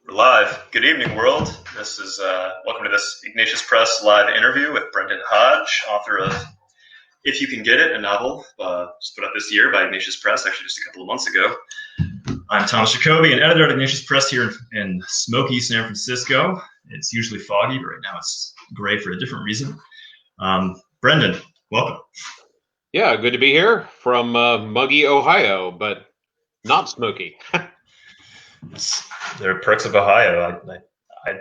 We're live. Good evening, world. This is welcome to this Ignatius Press live interview with Brendan Hodge, author of "If You Can Get It," a novel just put out this year by Ignatius Press, actually just a couple of months ago. I'm Thomas Jacoby, an editor at Ignatius Press here in smoky San Francisco. It's usually foggy, but right now it's gray for a different reason. Brendan, welcome. Yeah, good to be here from muggy Ohio, but not smoky. There are perks of Ohio. I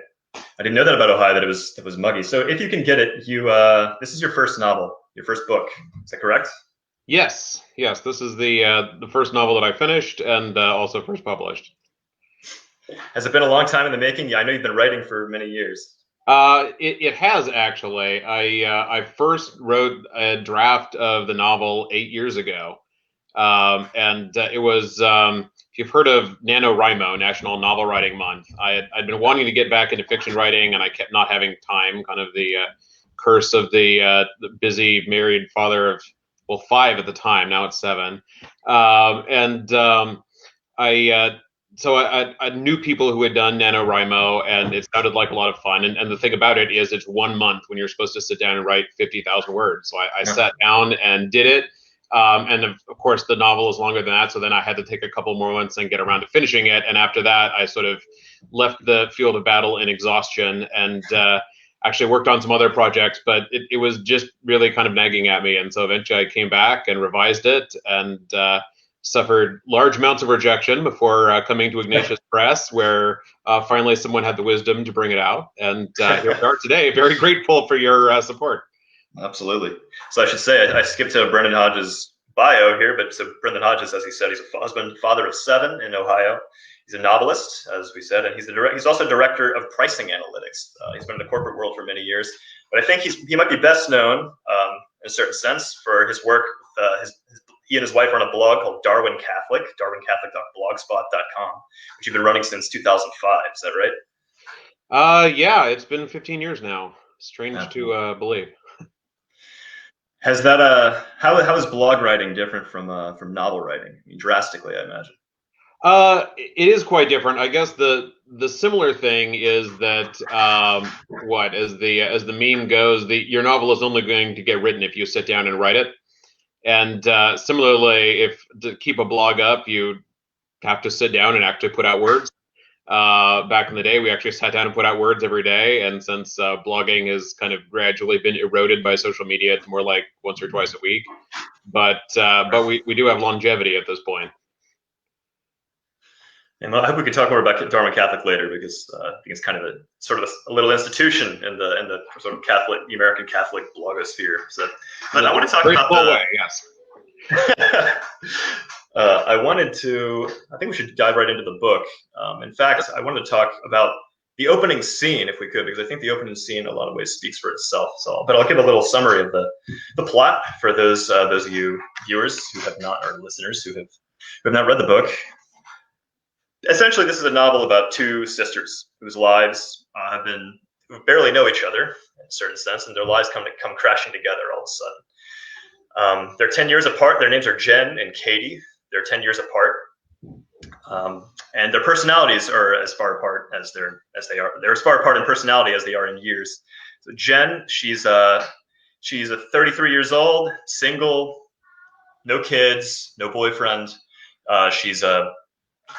didn't know that about Ohio, that it was muggy. So if you can get it, this is your first novel, your first book. Is that correct? Yes. This is the first novel that I finished and also first published. Has it been a long time in the making? Yeah, I know you've been writing for many years. It has actually. I first wrote a draft of the novel 8 years ago, and it was. If you've heard of NaNoWriMo, National Novel Writing Month, I'd been wanting to get back into fiction writing, and I kept not having time. Kind of the curse of the busy married father of 5 at the time. Now it's 7, So I knew people who had done NaNoWriMo, and it sounded like a lot of fun. And the thing about it is it's 1 month when you're supposed to sit down and write 50,000 words. So I sat down and did it. And of course, the novel is longer than that. So then I had to take a couple more months and get around to finishing it. And after that, I sort of left the field of battle in exhaustion and actually worked on some other projects. But it was just really kind of nagging at me. And so eventually I came back and revised it and suffered large amounts of rejection before coming to Ignatius Press, where finally someone had the wisdom to bring it out. And here we are today. Very grateful for your support. Absolutely. So I should say, I skipped to Brendan Hodge's bio here, but so Brendan Hodge, as he said, he's a husband, father of 7 in Ohio. He's a novelist, as we said, and he's also director of pricing analytics. He's been in the corporate world for many years, but I think he might be best known in a certain sense for his work. He and his wife run a blog called Darwin Catholic, darwincatholic.blogspot.com, which you've been running since 2005. Is that right? Yeah, it's been 15 years now. Strange to believe. Has that how is blog writing different from novel writing? I mean, drastically, I imagine. It is quite different. I guess the similar thing is that as the meme goes, your novel is only going to get written if you sit down and write it. And similarly, if to keep a blog up, you have to sit down and actually put out words. Back in the day, we actually sat down and put out words every day. And since blogging has kind of gradually been eroded by social media, it's more like once or twice a week. But we do have longevity at this point. And I hope we can talk more about Darwin Catholic later, because I think it's kind of a little institution in the sort of American Catholic blogosphere. So, but I want to talk about yes. I think we should dive right into the book. In fact, I wanted to talk about the opening scene, if we could, because I think the opening scene in a lot of ways speaks for itself. But I'll give a little summary of the plot for those of you viewers who have not, or listeners who have not read the book. Essentially, this is a novel about 2 sisters whose lives who barely know each other in a certain sense, and their lives come crashing together all of a sudden. They're 10 years apart. Their names are Jen and Katie. They're 10 years apart, and their personalities are as far apart as they are. They're as far apart in personality as they are in years. So Jen, she's 33 years old, single, no kids, no boyfriend. She's a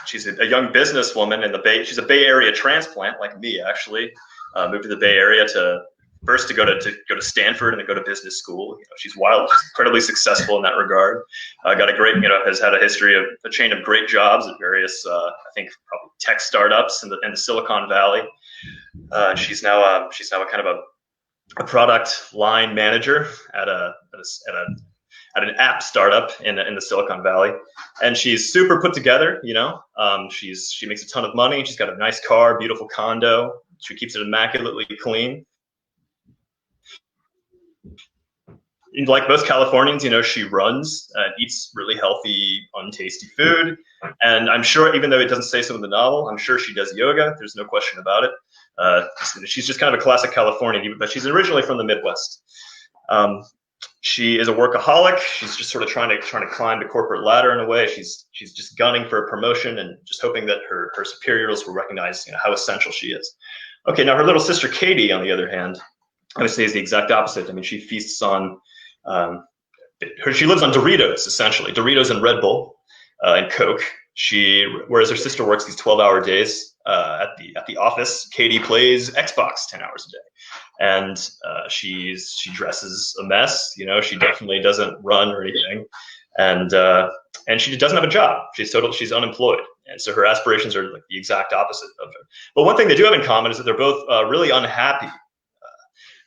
young businesswoman in the Bay. She's a Bay Area transplant, like me, actually. Moved to the Bay Area to go to Stanford and then go to business school. She's wild. She's incredibly successful in that regard. Got a great, has had a chain of great jobs at various, I think, probably tech startups in the Silicon Valley. She's now a kind of a product line manager at an app startup in the Silicon Valley, and she's super put together. She makes a ton of money. She's got a nice car, beautiful condo. She keeps it immaculately clean. Like most Californians, she runs and eats really healthy, untasty food. And I'm sure, even though it doesn't say so in the novel, I'm sure she does yoga. There's no question about it. She's just kind of a classic Californian, but she's originally from the Midwest. She is a workaholic. She's just sort of trying to climb the corporate ladder in a way. She's just gunning for a promotion and just hoping that her superiors will recognize how essential she is. Okay, now her little sister Katie, on the other hand, I would say is the exact opposite. I mean, she feasts on she lives on Doritos, essentially Doritos and Red Bull and Coke. Whereas her sister works these 12-hour days at the office. Katie plays Xbox 10 hours a day. And she dresses a mess. She definitely doesn't run or anything, and she doesn't have a job. She's unemployed, and so her aspirations are like the exact opposite of her. But one thing they do have in common is that they're both really unhappy.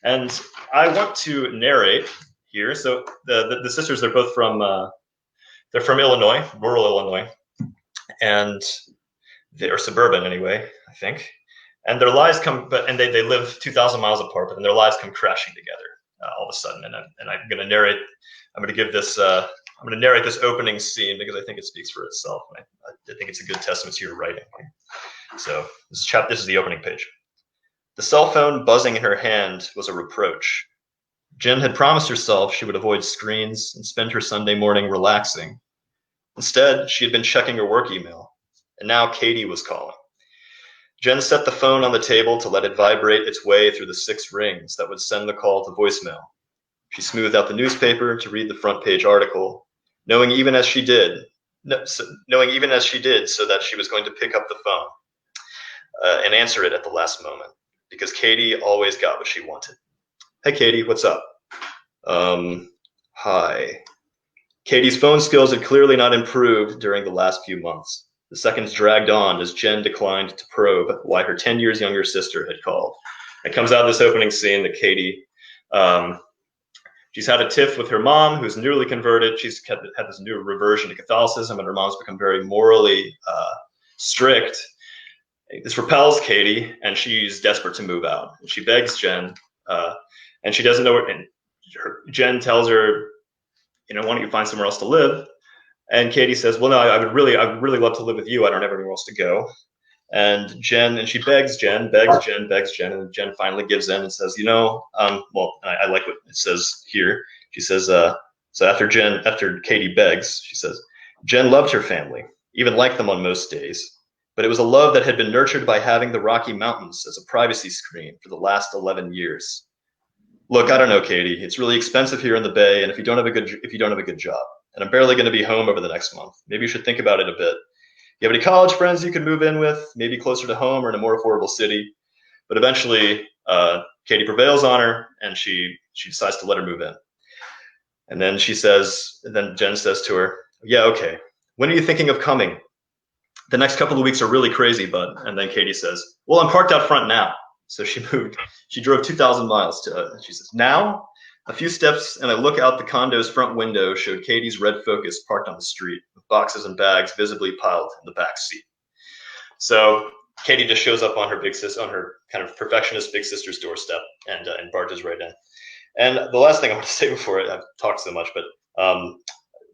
And I want to narrate here. So the sisters, they're both from Illinois, rural Illinois, and they're suburban anyway, I think. And their lives and they live 2,000 miles apart, but then their lives come crashing together all of a sudden. And I'm going to narrate. I'm going to give this. I'm going to narrate this opening scene because I think it speaks for itself. And I think it's a good testament to your writing. So this is the opening page. The cell phone buzzing in her hand was a reproach. Jen had promised herself she would avoid screens and spend her Sunday morning relaxing. Instead, she had been checking her work email, and now Katie was calling. Jen set the phone on the table to let it vibrate its way through the 6 rings that would send the call to voicemail. She smoothed out the newspaper to read the front page article, knowing even as she did so that she was going to pick up the phone and answer it at the last moment, because Katie always got what she wanted. Hey, Katie, what's up? Hi. Katie's phone skills had clearly not improved during the last few months. The seconds dragged on as Jen declined to probe why her 10 years younger sister had called. It comes out of this opening scene that Katie, she's had a tiff with her mom, who's newly converted. She's had this new reversion to Catholicism, and her mom's become very morally strict. This repels Katie, and she's desperate to move out. And she begs Jen, and she doesn't know where. And Jen tells her, why don't you find somewhere else to live? And Katie says, well, no, I would really love to live with you. I don't have anywhere else to go. And she begs Jen, and Jen finally gives in and says, I like what it says here. She says, so after Katie begs, she says, Jen loved her family, even liked them on most days, but it was a love that had been nurtured by having the Rocky Mountains as a privacy screen for the last 11 years. Look, I don't know, Katie. It's really expensive here in the Bay, and if you don't have a good job, and I'm barely going to be home over the next month, maybe you should think about it a bit. You have any college friends you could move in with, maybe closer to home or in a more affordable city? But eventually, Katie prevails on her, and she decides to let her move in. And then Jen says to her, yeah, okay. When are you thinking of coming? The next couple of weeks are really crazy, bud. And then Katie says, well, I'm parked out front now. So she drove 2,000 miles she says, now? A few steps and I look out the condo's front window showed Katie's red Focus parked on the street with boxes and bags visibly piled in the back seat. So Katie just shows up on her kind of perfectionist big sister's doorstep and barges right in. And the last thing I want to say before I've talked so much, but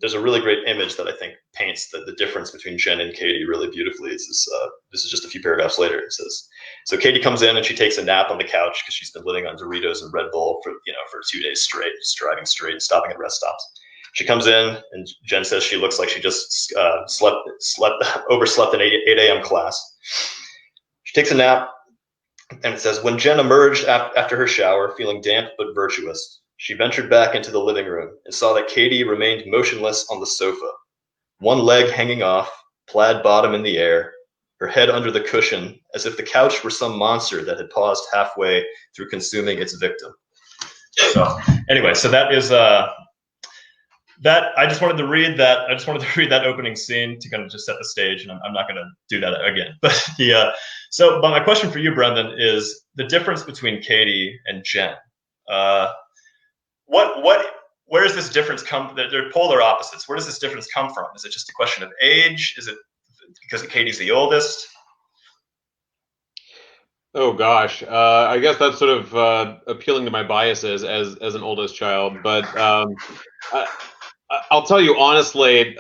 there's a really great image that I think paints the difference between Jen and Katie really beautifully. This is just a few paragraphs later. It says, so Katie comes in and she takes a nap on the couch because she's been living on Doritos and Red Bull for 2 days straight, just driving straight and stopping at rest stops. She comes in and Jen says she looks like she just overslept an 8 a.m. class. She takes a nap, and it says, when Jen emerged after her shower, feeling damp but virtuous, she ventured back into the living room and saw that Katie remained motionless on the sofa, one leg hanging off, plaid bottom in the air, her head under the cushion, as if the couch were some monster that had paused halfway through consuming its victim. So anyway, so that is that. I just wanted to read that. I just wanted to read that opening scene to kind of just set the stage, and I'm not going to do that again. But but my question for you, Brendan, is the difference between Katie and Jen. Where does this difference come? They're polar opposites. Where does this difference come from? Is it just a question of age? Is it because Katie's the oldest? Oh gosh, I guess that's sort of appealing to my biases as an oldest child. But I'll tell you honestly,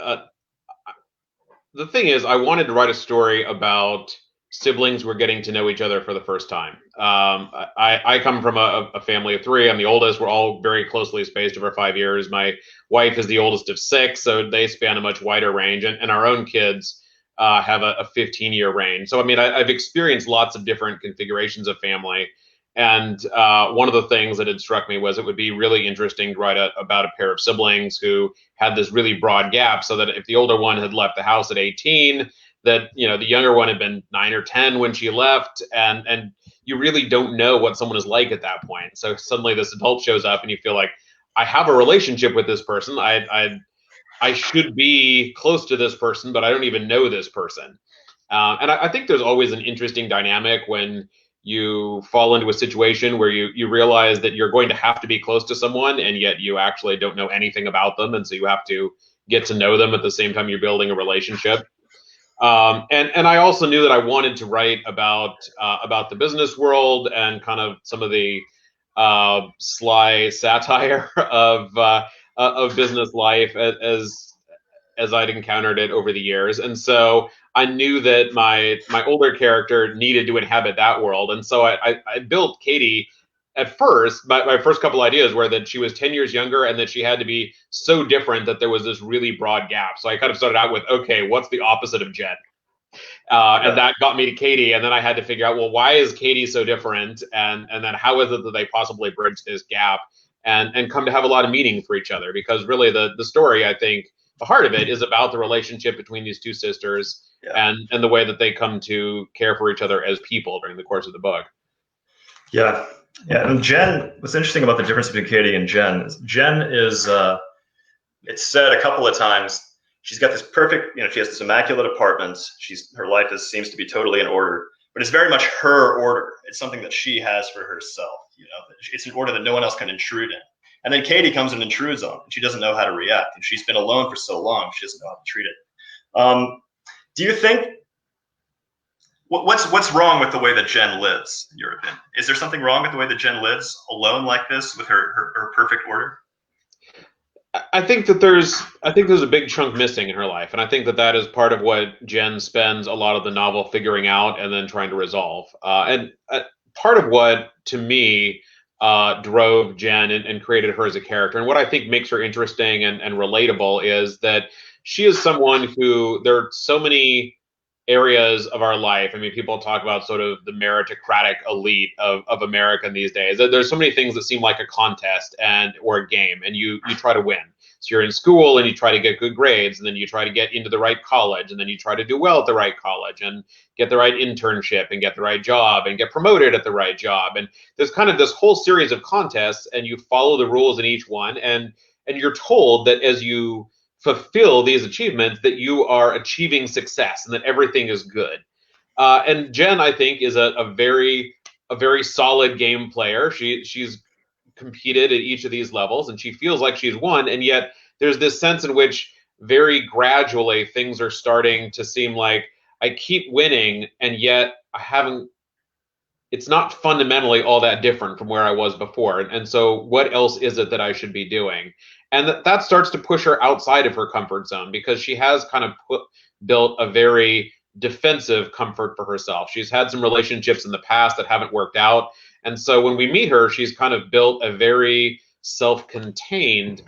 the thing is, I wanted to write a story about siblings were getting to know each other for the first time. I come from a family of three. I'm the oldest. We're all very closely spaced over 5 years. My wife is the oldest of six, so they span a much wider range. And our own kids have a 15-year range. So, I mean, I've experienced lots of different configurations of family. And one of the things that had struck me was it would be really interesting to write about a pair of siblings who had this really broad gap, so that if the older one had left the house at 18, that, you know, the younger one had been 9 or 10 when she left, and you really don't know what someone is like at that point. So suddenly this adult shows up and you feel like, I have a relationship with this person. I should be close to this person, but I don't even know this person. And I think there's always an interesting dynamic when you fall into a situation where you realize that you're going to have to be close to someone, and yet you actually don't know anything about them, and so you have to get to know them at the same time you're building a relationship. And I also knew that I wanted to write about the business world and kind of some of the sly satire of business life as I'd encountered it over the years. And so I knew that my older character needed to inhabit that world. And so I built Katie. At first, my first couple ideas were that she was 10 years younger and that she had to be so different that there was this really broad gap. So I kind of started out with, okay, what's the opposite of Jen? And that got me to Katie. And then I had to figure out, well, why is Katie so different? And then how is it that they possibly bridge this gap and come to have a lot of meaning for each other? Because really the story, I think, the heart of it is about the relationship between these two sisters, and the way that they come to care for each other as people during the course of the book. Yeah. Yeah. And Jen, what's interesting about the difference between Katie and Jen is, it's said a couple of times, she's got this perfect, she has this immaculate apartment. Her life seems to be totally in order, but it's very much her order. It's something that she has for herself. It's an order that no one else can intrude in. And then Katie comes and intrudes on it, and she doesn't know how to react. And she's been alone for so long, she doesn't know how to treat it. Do you think, what's wrong with the way that Jen lives, in your opinion? Is there something wrong with the way that Jen lives alone like this with her perfect order? I think there's a big chunk missing in her life, and I think that is part of what Jen spends a lot of the novel figuring out and then trying to resolve. And part of what, to me, drove Jen and created her as a character, and what I think makes her interesting and relatable, is that she is someone who, there are so many areas of our life. I mean, people talk about sort of the meritocratic elite of America these days. There's so many things that seem like a contest or a game, and you try to win. So you're in school and you try to get good grades, and then you try to get into the right college, and then you try to do well at the right college and get the right internship and get the right job and get promoted at the right job. And there's kind of this whole series of contests, and you follow the rules in each one, and you're told that as you fulfill these achievements that you are achieving success and that everything is good. And Jen, I think, is a very solid game player. She's competed at each of these levels, and she feels like she's won. And yet there's this sense in which very gradually things are starting to seem like I keep winning, and yet it's not fundamentally all that different from where I was before. And so what else is it that I should be doing? And that starts to push her outside of her comfort zone, because she has kind of built a very defensive comfort for herself. She's had some relationships in the past that haven't worked out. And so when we meet her, she's kind of built a very self-contained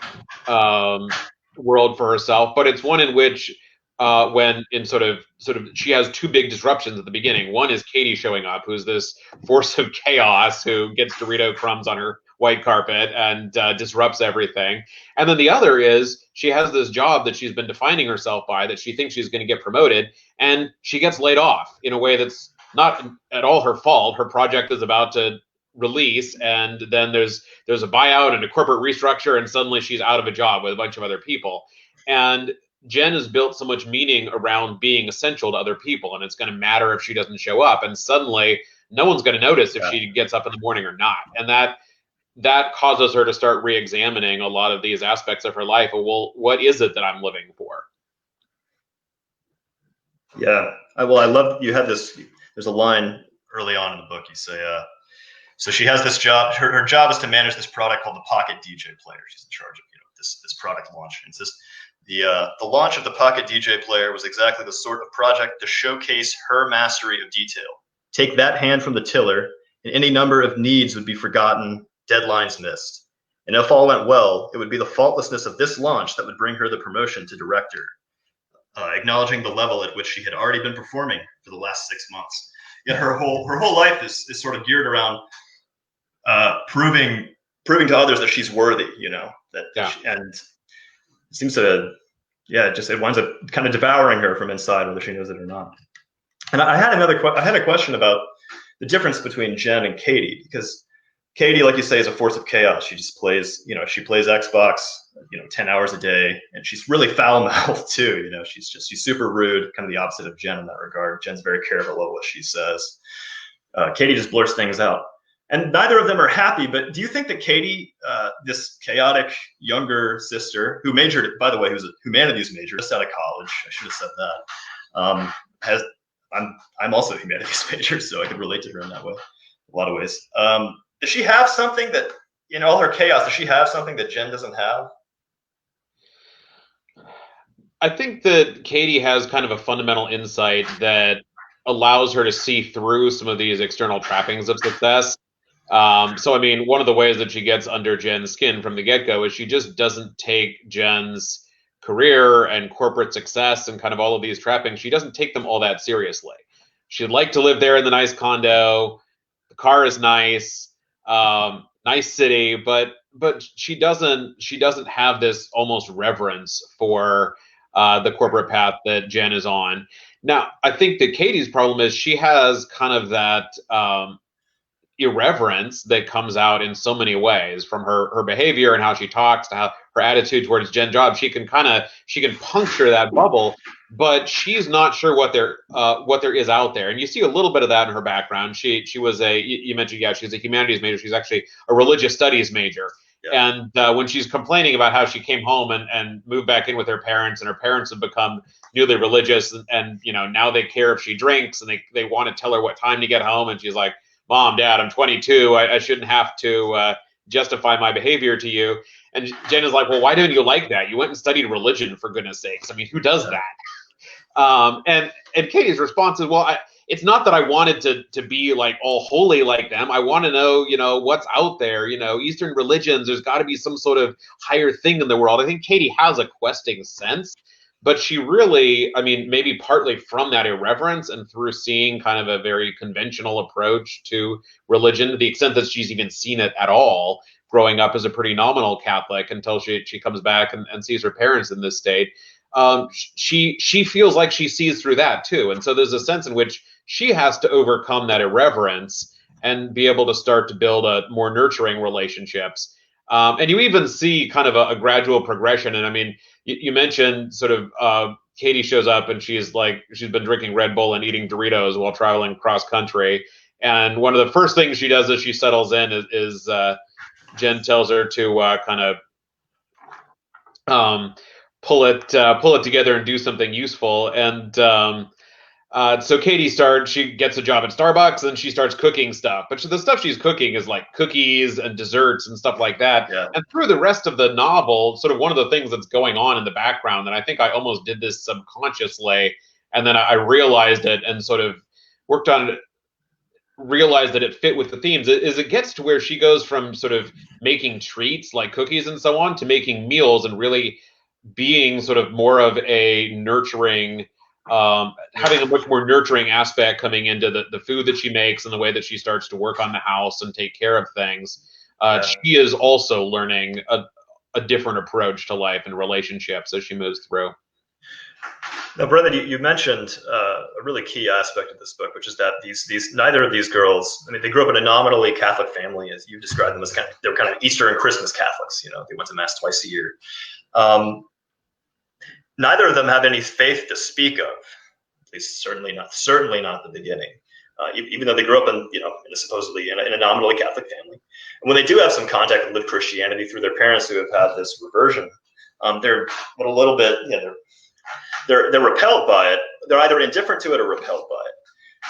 world for herself, but it's one in which when in sort of she has two big disruptions at the beginning. One is Katie showing up, who's this force of chaos who gets Dorito crumbs on her white carpet and disrupts everything. And then the other is she has this job that she's been defining herself by, that she thinks she's going to get promoted, and she gets laid off in a way that's not at all her fault. Her project is about to release, and then there's a buyout and a corporate restructure, and suddenly she's out of a job with a bunch of other people. And Jen has built so much meaning around being essential to other people, and it's going to matter if she doesn't show up, and suddenly no one's going to notice if she gets up in the morning or not. And that causes her to start re-examining a lot of these aspects of her life. Well, what is it that I'm living for? Yeah. Well, I love you had this. There's a line early on in the book. You say, so she has this job. Her job is to manage this product called the Pocket DJ Player. She's in charge of this product launch. And it's this The launch of the Pocket DJ player was exactly the sort of project to showcase her mastery of detail. Take that hand from the tiller, and any number of needs would be forgotten, deadlines missed. And if all went well, it would be the faultlessness of this launch that would bring her the promotion to director, acknowledging the level at which she had already been performing for the last 6 months. Yet her whole life is sort of geared around proving to others that she's worthy, and it seems to, it winds up kind of devouring her from inside, whether she knows it or not. And I had a question about the difference between Jen and Katie, because Katie, like you say, is a force of chaos. She just plays, she plays Xbox, 10 hours a day, and she's really foul-mouthed too. She's super rude, kind of the opposite of Jen in that regard. Jen's very careful of what she says. Katie just blurts things out. And neither of them are happy, but do you think that Katie, this chaotic younger sister, who majored, by the way, who's a humanities major, just out of college, I should have said that, I'm also a humanities major, so I could relate to her in that way, a lot of ways. Does she have something that, in all her chaos, does she have something that Jen doesn't have? I think that Katie has kind of a fundamental insight that allows her to see through some of these external trappings of success. So, I mean, one of the ways that she gets under Jen's skin from the get-go is she just doesn't take Jen's career and corporate success and kind of all of these trappings. She doesn't take them all that seriously. She'd like to live there in the nice condo. The car is nice, nice city, but she doesn't have this almost reverence for the corporate path that Jen is on. Now, I think that Katie's problem is she has kind of that irreverence that comes out in so many ways, from her behavior and how she talks to how her attitude towards Jen Job. She can puncture that bubble, but she's not sure what there is out there. And you see a little bit of that in her background. She was you mentioned, she's a humanities major. She's actually a religious studies major. Yeah. And when she's complaining about how she came home and moved back in with her parents, and her parents have become newly religious, and now they care if she drinks, and they want to tell her what time to get home, and she's like, Mom, Dad, I'm 22. I shouldn't have to justify my behavior to you. And Jen is like, well, why didn't you like that? You went and studied religion, for goodness sakes. I mean, who does that? And Katie's response is, well, it's not that I wanted to be like all holy like them. I want to know, what's out there. Eastern religions, there's got to be some sort of higher thing in the world. I think Katie has a questing sense. But she really, I mean, maybe partly from that irreverence and through seeing kind of a very conventional approach to religion, to the extent that she's even seen it at all, growing up as a pretty nominal Catholic until she comes back and sees her parents in this state. She feels like she sees through that too. And so there's a sense in which she has to overcome that irreverence and be able to start to build a more nurturing relationships. And you even see kind of a gradual progression. And I mean, you mentioned sort of Katie shows up and she's been drinking Red Bull and eating Doritos while traveling cross country. And one of the first things she does as she settles in is Jen tells her to kind of pull it together and do something useful. And so Katie she gets a job at Starbucks and she starts cooking stuff. But the stuff she's cooking is like cookies and desserts and stuff like that. Yeah. And through the rest of the novel, sort of one of the things that's going on in the background, and I think I almost did this subconsciously, and then I realized it and sort of worked on it, realized that it fit with the themes, is it gets to where she goes from sort of making treats like cookies and so on to making meals and really being sort of more of a nurturing, having a much more nurturing aspect coming into the food that she makes and the way that she starts to work on the house and take care of things. She is also learning a different approach to life and relationships as she moves through. Now, Brendan, you mentioned a really key aspect of this book, which is that neither of these girls, I mean, they grew up in a nominally Catholic family, as you described them as they were kind of Easter and Christmas Catholics. They went to Mass twice a year. Neither of them have any faith to speak of, at least certainly not at the beginning. Even though they grew up in supposedly in a nominally Catholic family, and when they do have some contact with lived Christianity through their parents who have had this reversion, they're a little bit, they're repelled by it. They're either indifferent to it or repelled by it.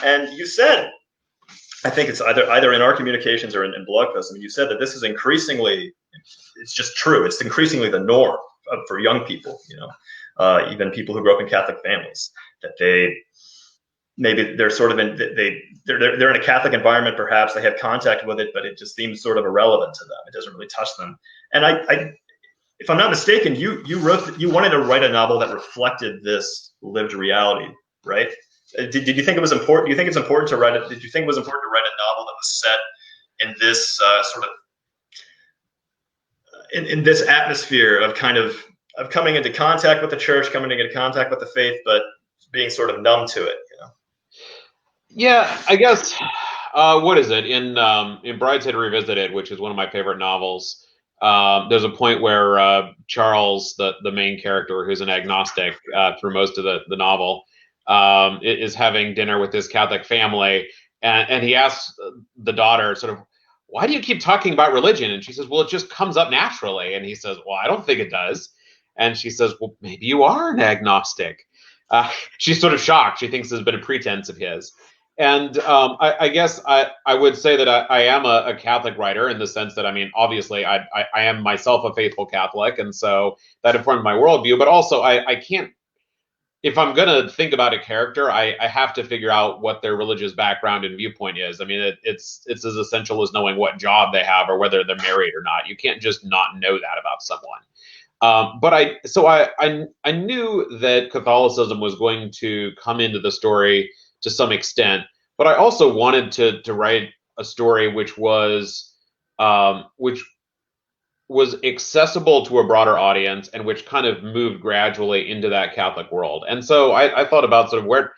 And you said, I think it's either in our communications or in blog posts, I mean, you said that this is increasingly, it's just true, it's increasingly the norm. for young people, even people who grew up in Catholic families, that maybe they're sort of they're in a Catholic environment, perhaps they have contact with it, but it just seems sort of irrelevant to them. It doesn't really touch them. And I if I'm not mistaken, you wanted to write a novel that reflected this lived reality, right? Did you think it was important? Do you think it's important to write it? Did you think it was important to write a novel that was set in this sort of in this atmosphere of coming into contact with the church, coming into contact with the faith, but being sort of numb to it, Yeah, I guess. What is it in Brideshead Revisited, which is one of my favorite novels? There's a point where Charles, the main character, who's an agnostic through most of the novel, is having dinner with this Catholic family, and he asks the daughter, sort of, why do you keep talking about religion? And she says, well, it just comes up naturally. And he says, well, I don't think it does. And she says, well, maybe you are an agnostic. She's sort of shocked. She thinks there's been a pretense of his. And I guess I would say that I am a Catholic writer, in the sense that, I mean, obviously I am myself a faithful Catholic, and so that informed my worldview. But also I can't, if I'm going to think about a character, I have to figure out what their religious background and viewpoint is. I mean, it's as essential as knowing what job they have or whether they're married or not. You can't just not know that about someone. But I knew that Catholicism was going to come into the story to some extent, but I also wanted to write a story which was accessible to a broader audience, and which kind of moved gradually into that Catholic world. And so I thought about sort of where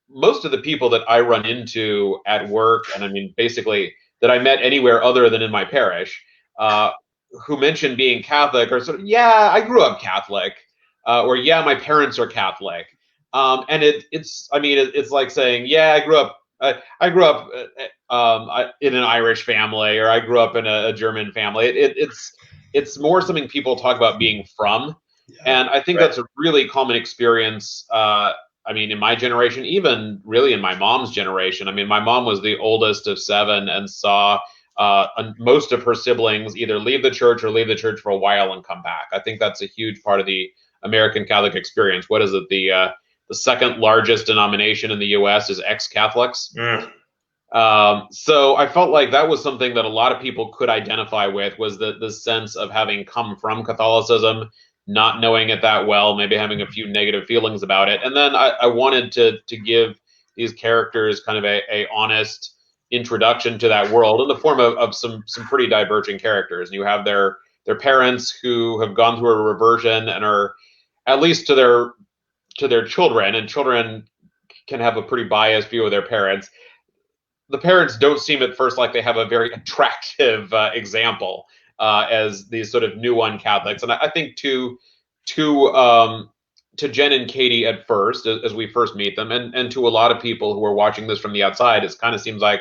most of the people that I run into at work, and I mean, basically that I met anywhere other than in my parish, who mention being Catholic, or sort of, yeah, I grew up Catholic, or yeah, my parents are Catholic. And it's like saying, yeah, I grew up in an Irish family, or I grew up in a German family. It's more something people talk about being from. Yeah, and I think that's a really common experience. I mean, in my generation, even really in my mom's generation. I mean, my mom was the oldest of 7 and saw most of her siblings either leave the church or leave the church for a while and come back. I think that's a huge part of the American Catholic experience. What is it? The second largest denomination in the U.S. is ex-Catholics. Mm. So I felt like that was something that a lot of people could identify with, was the sense of having come from Catholicism, not knowing it that well, maybe having a few negative feelings about it. And then I wanted to give these characters kind of a honest introduction to that world in the form of some pretty diverging characters. And you have their parents who have gone through a reversion and are, at least to their children, and children can have a pretty biased view of their parents. The parents don't seem at first like they have a very attractive example as these sort of new un-Catholics. And I think to Jen and Katie at first, as we first meet them, and to a lot of people who are watching this from the outside, it kind of seems like,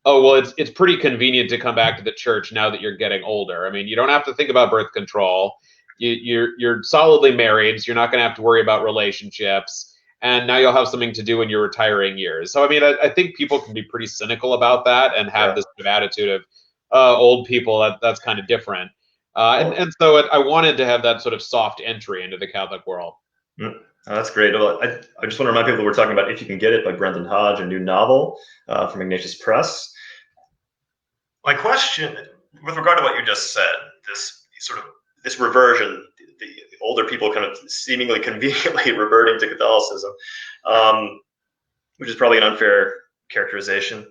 oh, well, it's pretty convenient to come back to the church now that you're getting older. I mean, you don't have to think about birth control. You're solidly married, so you're not going to have to worry about relationships. And now you'll have something to do in your retiring years. So, I mean, I think people can be pretty cynical about that and have this sort of attitude of old people, that's kind of different. And so I wanted to have that sort of soft entry into the Catholic world. Oh, that's great. Well, I just want to remind people that we're talking about If You Can Get It by Brendan Hodge, a new novel from Ignatius Press. My question, with regard to what you just said, this reversion, the older people kind of seemingly conveniently reverting to Catholicism, which is probably an unfair characterization.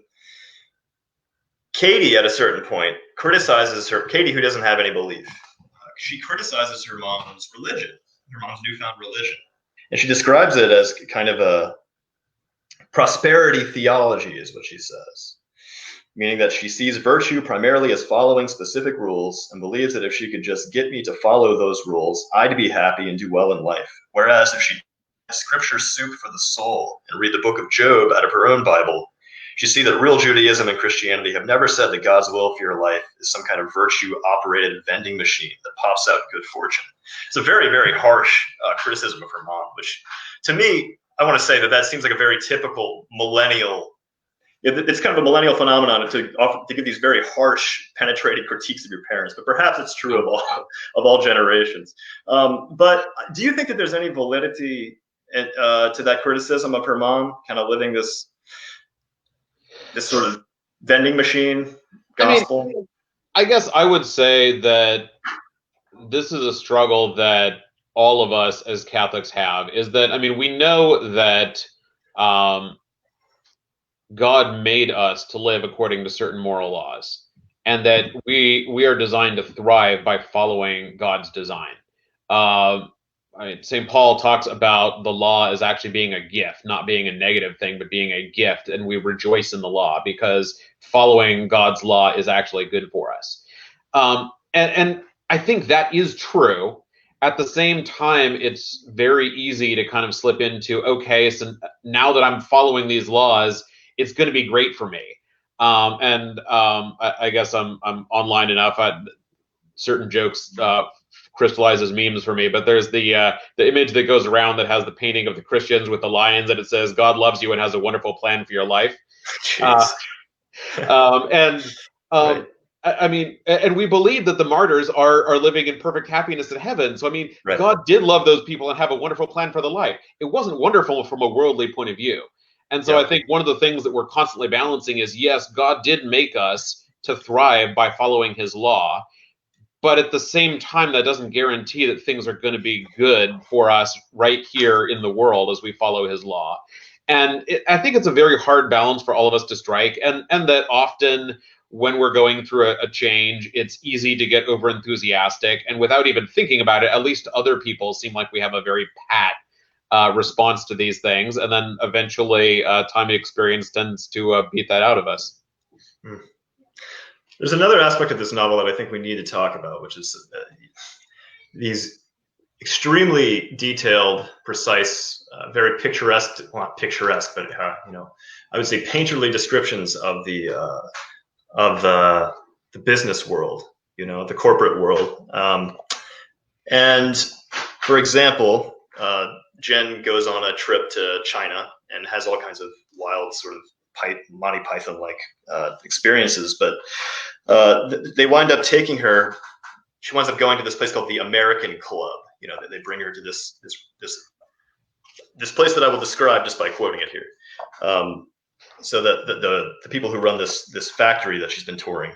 Katie, at a certain point, criticizes Katie, who doesn't have any belief. She criticizes her mom's religion, her mom's newfound religion. And she describes it as kind of a prosperity theology, is what she says. Meaning that she sees virtue primarily as following specific rules and believes that if she could just get me to follow those rules, I'd be happy and do well in life. Whereas if she scripture soup for the soul and read the book of Job out of her own Bible, she'd see that real Judaism and Christianity have never said that God's will for your life is some kind of virtue-operated vending machine that pops out good fortune. It's a very, very harsh criticism of her mom, which to me, I want to say that seems like a very typical millennial it's kind of a millennial phenomenon to give these very harsh, penetrating critiques of your parents, but perhaps it's true of all generations. But do you think that there's any validity to that criticism of her mom, kind of living this sort of vending machine gospel? I mean, I guess I would say that this is a struggle that all of us as Catholics have, is that, I mean, we know that God made us to live according to certain moral laws, and that we are designed to thrive by following God's design. St. Paul talks about the law as actually being a gift, not being a negative thing, but being a gift, and we rejoice in the law because following God's law is actually good for us. And I think that is true. At the same time, it's very easy to kind of slip into, okay, so now that I'm following these laws, it's going to be great for me. I guess I'm online enough. Certain jokes crystallize as memes for me, but there's the image that goes around that has the painting of the Christians with the lions, and it says, "God loves you and has a wonderful plan for your life." Right. I mean, and we believe that the martyrs are living in perfect happiness in heaven. So, I mean, right. God did love those people and have a wonderful plan for their life. It wasn't wonderful from a worldly point of view. And so I think one of the things that we're constantly balancing is, yes, God did make us to thrive by following his law. But at the same time, that doesn't guarantee that things are going to be good for us right here in the world as we follow his law. And I think it's a very hard balance for all of us to strike. And that often when we're going through a change, it's easy to get over enthusiastic. And without even thinking about it, at least to other people, seem like we have a very pat response to these things. And then eventually time and experience tends to beat that out of us. There's another aspect of this novel that I think we need to talk about, which is these extremely detailed, precise, very picturesque, well, not picturesque, but I would say painterly descriptions of the business world, the corporate world. And for example, Jen goes on a trip to China and has all kinds of wild sort of Monty Python-like experiences, but they wind up taking her. She winds up going to this place called the American Club. They bring her to this place that I will describe just by quoting it here. So that the people who run this factory that she's been touring,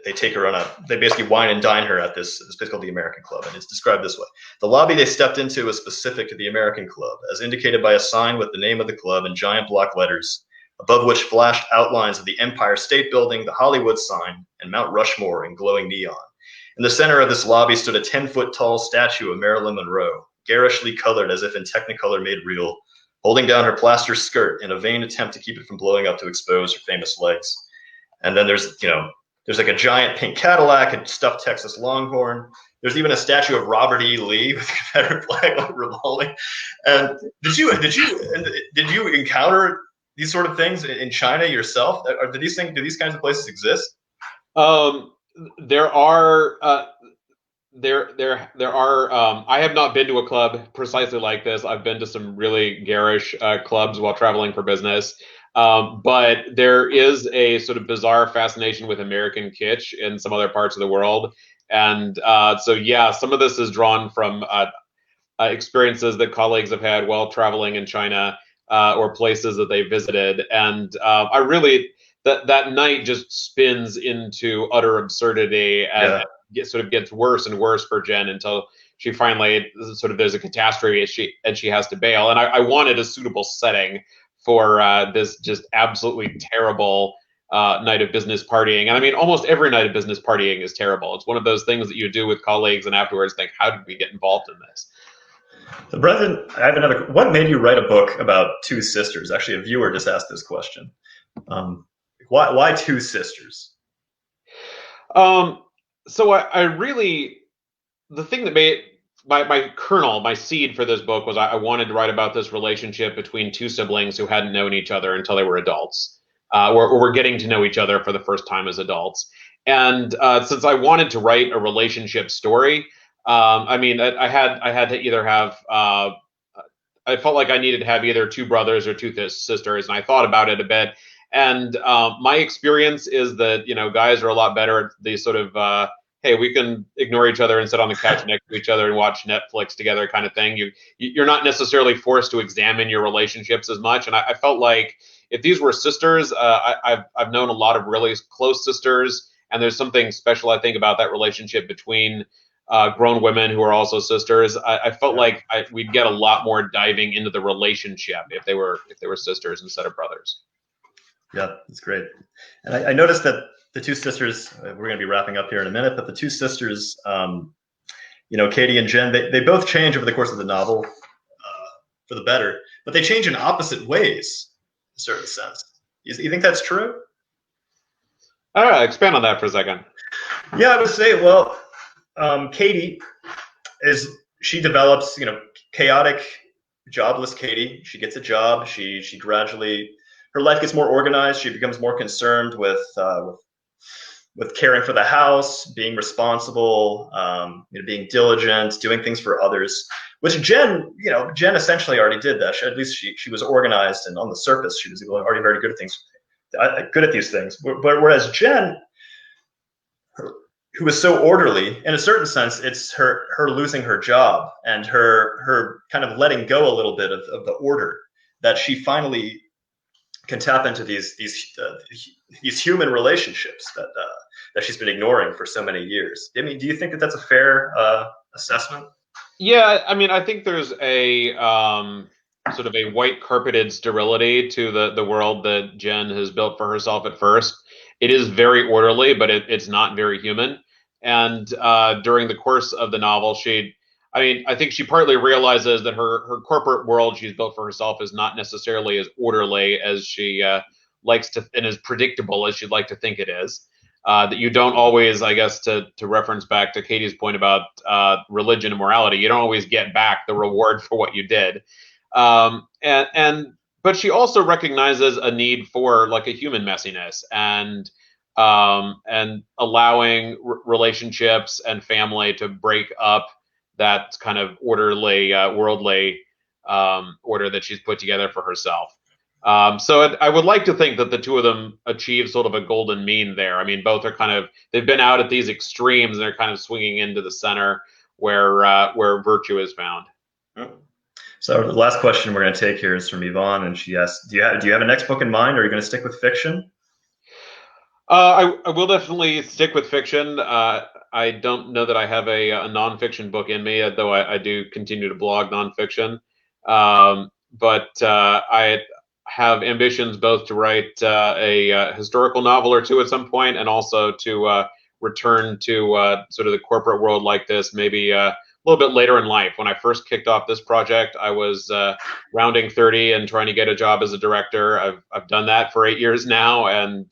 they take her they basically wine and dine her at this place called the American Club, and it's described this way: the lobby they stepped into was specific to the American Club, as indicated by a sign with the name of the club in giant block letters, above which flashed outlines of the Empire State Building, the Hollywood sign, and Mount Rushmore in glowing neon. In the center of this lobby stood a 10-foot-tall statue of Marilyn Monroe, garishly colored as if in Technicolor made real, holding down her plaster skirt in a vain attempt to keep it from blowing up to expose her famous legs. And then there's like a giant pink Cadillac and stuffed Texas Longhorn. There's even a statue of Robert E. Lee with the Confederate flag revolving. And did you encounter these sort of things in China yourself? Do these kinds of places exist? There are. I have not been to a club precisely like this. I've been to some really garish clubs while traveling for business. But there is a sort of bizarre fascination with American kitsch in some other parts of the world. And so, yeah, some of this is drawn from experiences that colleagues have had while traveling in China or places that they visited. And I really, that night just spins into utter absurdity and sort of gets worse and worse for Jen until she finally sort of, there's a catastrophe and she has to bail. And I wanted a suitable setting for this just absolutely terrible night of business partying. And I mean, almost every night of business partying is terrible. It's one of those things that you do with colleagues and afterwards think, how did we get involved in this? So Brendan, I have another. What made you write a book about two sisters? Actually, a viewer just asked this question. Why two sisters? So I really, the thing that made my seed for this book was I wanted to write about this relationship between two siblings who hadn't known each other until they were adults, or were getting to know each other for the first time as adults. And since I wanted to write a relationship story, I mean, I had to either have I felt like I needed to have either two brothers or two sisters, and I thought about it a bit. And my experience is that, you know, guys are a lot better at the sort of hey, we can ignore each other and sit on the couch next to each other and watch Netflix together kind of thing. You're not necessarily forced to examine your relationships as much. And I felt like if these were sisters, I've known a lot of really close sisters, and there's something special, I think, about that relationship between grown women who are also sisters. I felt like we'd get a lot more diving into the relationship if they were sisters instead of brothers. Yeah, that's great. And I noticed that the two sisters, we're going to be wrapping up here in a minute, but the two sisters, you know, Katie and Jen, they both change over the course of the novel for the better, but they change in opposite ways, in a certain sense. You think that's true? Expand on that for a second. Yeah, I would say, well, Katie she develops, you know, chaotic, jobless Katie. She gets a job. She gradually, her life gets more organized. She becomes more concerned with caring for the house, being responsible, you know, being diligent, doing things for others. Which Jen essentially already did that. At least she was organized, and on the surface, she was already very good at these things. But whereas Jen, who was so orderly, in a certain sense, it's her losing her job and her kind of letting go a little bit of the order, that she finally can tap into these human relationships that she's been ignoring for so many years. I mean, do you think that that's a fair assessment? Yeah, I mean, I think there's a sort of a white carpeted sterility to the world that Jen has built for herself at first. It is very orderly, but it's not very human. And during the course of the novel, I think she partly realizes that her corporate world she's built for herself is not necessarily as orderly as she likes to, and as predictable as she'd like to think it is. That you don't always, I guess, to reference back to Katie's point about religion and morality, you don't always get back the reward for what you did. But she also recognizes a need for like a human messiness and allowing relationships and family to break up that kind of orderly, worldly order that she's put together for herself. So I would like to think that the two of them achieve sort of a golden mean there. I mean, both are they've been out at these extremes, and they're kind of swinging into the center where virtue is found. So the last question we're going to take here is from Yvonne, and she asks, do you have a next book in mind, or are you going to stick with fiction? I will definitely stick with fiction. I don't know that I have a nonfiction book in me, though I do continue to blog nonfiction. But I have ambitions both to write a historical novel or two at some point, and also to return to sort of the corporate world like this, maybe a little bit later in life. When I first kicked off this project, I was rounding 30 and trying to get a job as a director. I've done that for 8 years now, and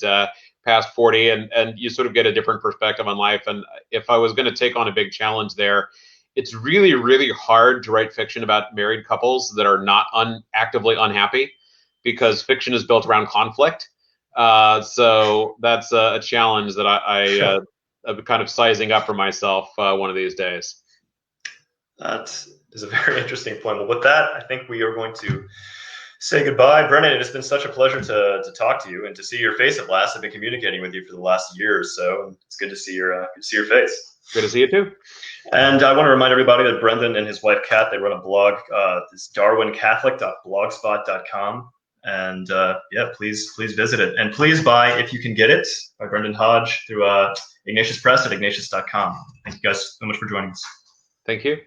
past 40, and you sort of get a different perspective on life. And if I was going to take on a big challenge there, it's really, really hard to write fiction about married couples that are not actively unhappy, because fiction is built around conflict. So that's a challenge that I'm kind of sizing up for myself one of these days. That is a very interesting point. Well, with that, I think we are going to say goodbye. Brendan, it has been such a pleasure to talk to you and to see your face at last. I've been communicating with you for the last year or so. It's good to see your face. Good to see you too. And I want to remind everybody that Brendan and his wife Kat, they run a blog, it's darwincatholic.blogspot.com. And please visit it. And please buy If You Can Get It by Brendan Hodge through Ignatius Press at ignatius.com. Thank you guys so much for joining us. Thank you.